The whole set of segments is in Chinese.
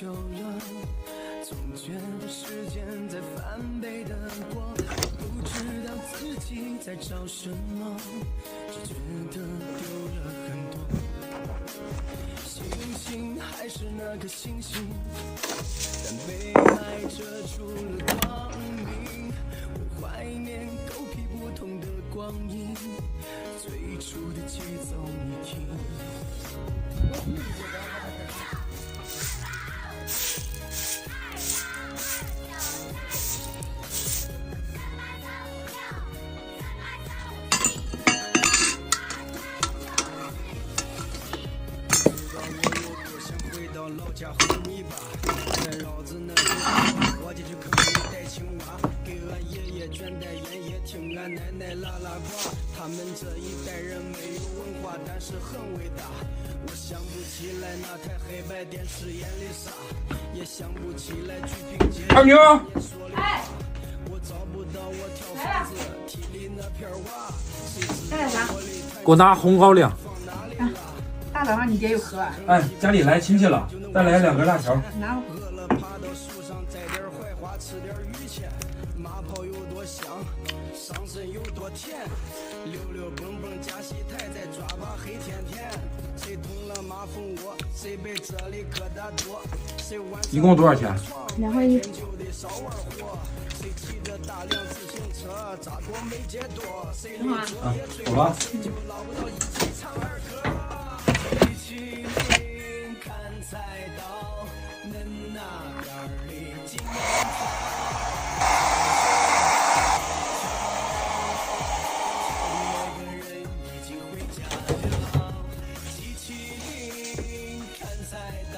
久了，总觉得时间在翻倍的过，不知道自己在找什么，只觉得丢了很多。星星还是那颗星星，但被爱遮住了光明。我怀念狗屁不通的光阴，最初的节奏你听。老家混泥巴，在老子那里，我进去坑里逮青蛙，给俺爷爷卷袋烟，也听俺奶奶拉拉呱。他们这一代人没有文化，但是很伟大。我想不起来那台黑白电视演的啥，也想不起来举瓶街二妞，哎，我找不到我跳房子体里那片瓦，干啥？给我拿红高粱。大早上你爹又喝？哎，家里来亲戚了，再来2根辣条。拿吧。饿了爬到树上摘点槐花，吃点榆钱。马泡有多香，上身有多甜。溜溜蹦蹦加戏台，再抓把黑甜甜。谁捅了马蜂窝，谁被这里疙瘩多。谁晚上一共多少钱？2块1。就得少玩火。谁骑着大辆自行车，扎多没接多。谁离作业最晚，谁就捞不到一起唱儿歌。麒麟看菜刀，恁那边里金条，每个人已经回家了。麒麟看菜刀，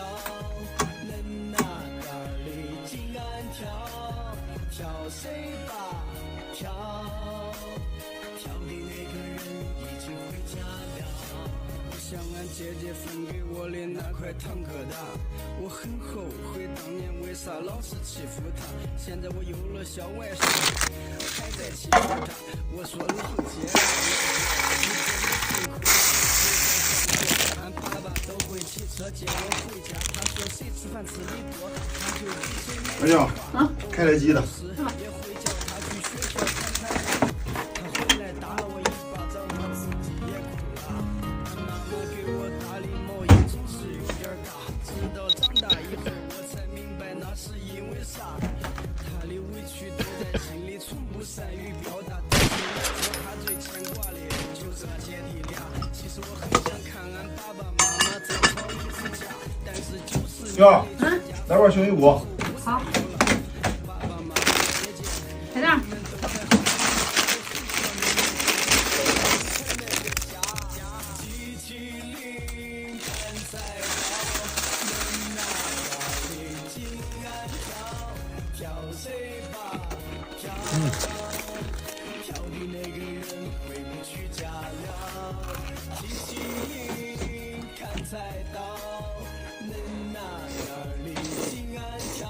恁那边里金安条，挑谁吧挑，挑的那个人已经回家了。像俺姐姐分给我的那块糖疙瘩，我很后悔当年为啥老是欺负她。现在我有了小外甥，还在欺负她。我说老姐，俺爸爸都会骑车接我回家。他说谁吃饭吃的多，他就比谁二妞，开台机的。也会叫他去学校看看。他回来打了我一巴掌，我自己也哭了。给我打的毛也总是有点大，直到长大以后我才明白那是因为啥。他的委屈都在心里，从不善于表达。但是我他最牵挂的就是俺姐弟俩。其实我很想看俺爸爸妈妈再吵一次架，但是就是哟，来碗熊一骨。好。在那儿。挑的那个人回不去家了。机器人看菜刀，恁那边里金安条，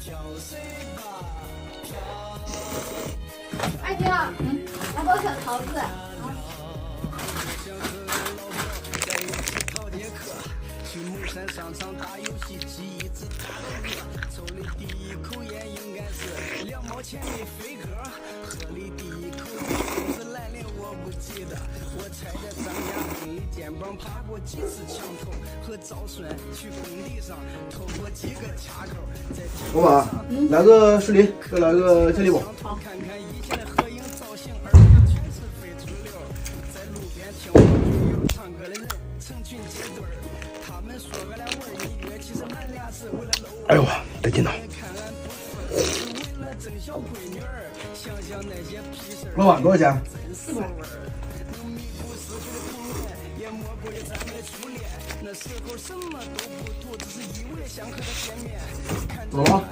挑谁吧挑。二姐，来给我小桃子。去木山商场打游戏机，一直打到饿。抽的第一口烟应该是2毛钱的飞鸽，喝的第一口酒是来年我不记得。我踩着张家斌的肩膀爬过几次墙头，和赵顺去工地上偷过几个卡口。老板，来个士林，再来个健力宝。看看以前的合影造型，儿子全是非主流。在路边听我朋友唱歌的人成群结队，他们说个俩玩音乐，其实俺俩是为了搂。哎呦，带劲呐！老板多少钱？400。走了吗？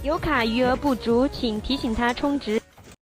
有卡余额不足，请提醒他充值。